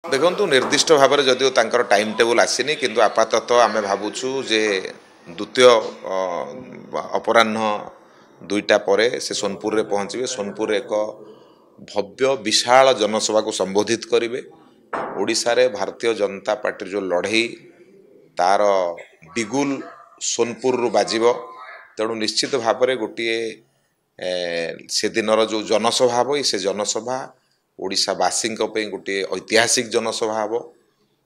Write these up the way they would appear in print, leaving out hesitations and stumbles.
देखु निर्दिष्ट भाव में जदिव तांकर टाइम टेबल आसीनी किंतु आपातत आम भावुँ जे द्वितीय अपराह्न 2टा पर से सोनपुर रे पहुँचे। सोनपुर एक भव्य विशाल जनसभा को संबोधित करेंगे। ओडिशा रे भारतीय जनता पार्टी जो लड़ई तार बिगुल सोनपुर रु बाजिब। तेणु निश्चित भाव में गोटे से दिनर जो जनसभा हम से जनसभा ओडिशावासी गोटे ऐतिहासिक जनसभा हम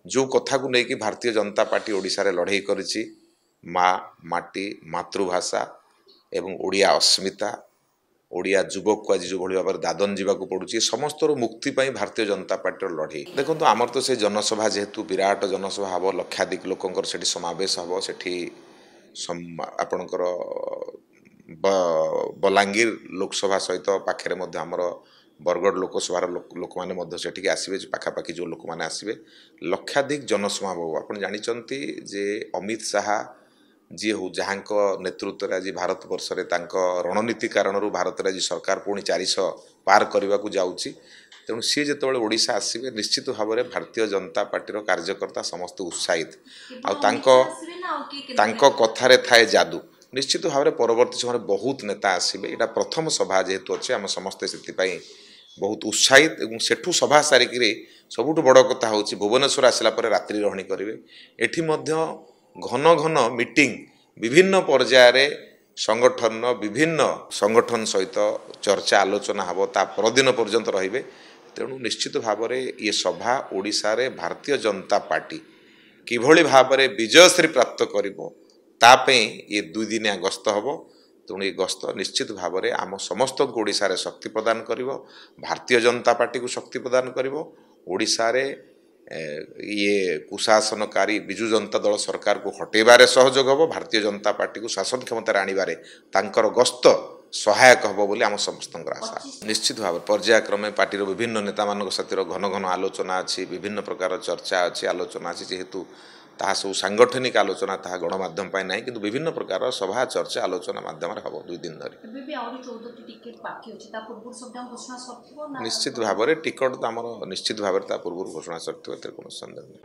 जो कथा को लेकिन भारतीय जनता पार्टी ओडिशा रे लड़ई करिछि माँ माटी मातृभाषा एवं ओडिया अस्मिता ओडिया युवक को आज जो भाव में दादन जावाक पड़ुछि समस्त मुक्ति भारतीय जनता पार्टी लड़ई देखो आमर तो से जनसभा जेहेतु विराट जनसभा हम लक्षाधिक लोकंर से समावेश हम से आपणकर बलांगीर लोकसभा सहित पाखे आमर बरगढ़ लोकसभार लोक मैंने से आसवे पाखापाखि जो लोक मैंने आसवे लक्षाधिक जनसभा आप जानते जे अमित शाह जी हो जहाँ नेतृत्व आज भारत वर्ष रे रणनीति कारण भारत आज सरकार पुणी 400 पार करने को जाऊँगी। तेणु सी जो ओडिशा आसवे निश्चित भाव में भारतीय जनता पार्टी कार्यकर्ता समस्त उत्साहित आउ कथार थाए जादू निश्चित भाव में परवर्ती समय बहुत नेता आसवे। यहाँ प्रथम सभा जेहेतु अच्छे आम समस्ते से बहुत उत्साहित सेठू सभा सारिक सबुठ बड़ कथा हूँ भुवनेश्वर आसला रात्रि रही करेंगे। एठी मध्य घन घन मीटिंग विभिन्न पर्यायर संगठन विभिन्न संगठन सहित चर्चा आलोचना हम ता परदिन पर्यंत रे। तेणु निश्चित भाव में ये सभा ओडिशा रे भारतीय जनता पार्टी किभली भाव में विजयश्री प्राप्त करें ये 2 दिनिया गस्त हम। तेणु ये गस्त निश्चित भाव में आम समस्त ओडिशा रे शक्ति प्रदान कर भारतीय जनता पार्टी को शक्ति प्रदान कर ओडिशा रे ये कुशासनकारी विजु जनता दल सरकार को हटेबारे सहयोग हम भारतीय जनता पार्टी को शासन क्षमता आणबारे तांकर गस्त सहायक हम बोली आम समस्त आशा। निश्चित भाव पर्यायक्रमे पार्टी विभिन्न नेता मान साथी घन घन आलोचना अच्छी विभिन्न प्रकार चर्चा अच्छी आलोचना अच्छी जेहेतु ताहा सब सांगठनिक आलोचना ताहा गणमाध्यम ना कि विभिन्न प्रकार सभा चर्चा आलोचना माध्यम हम 2 दिन धरी निश्चित भाव में टिकट तो आम निश्चित भाव में पूर्व घोषणा सरते कौन संदेह नहीं।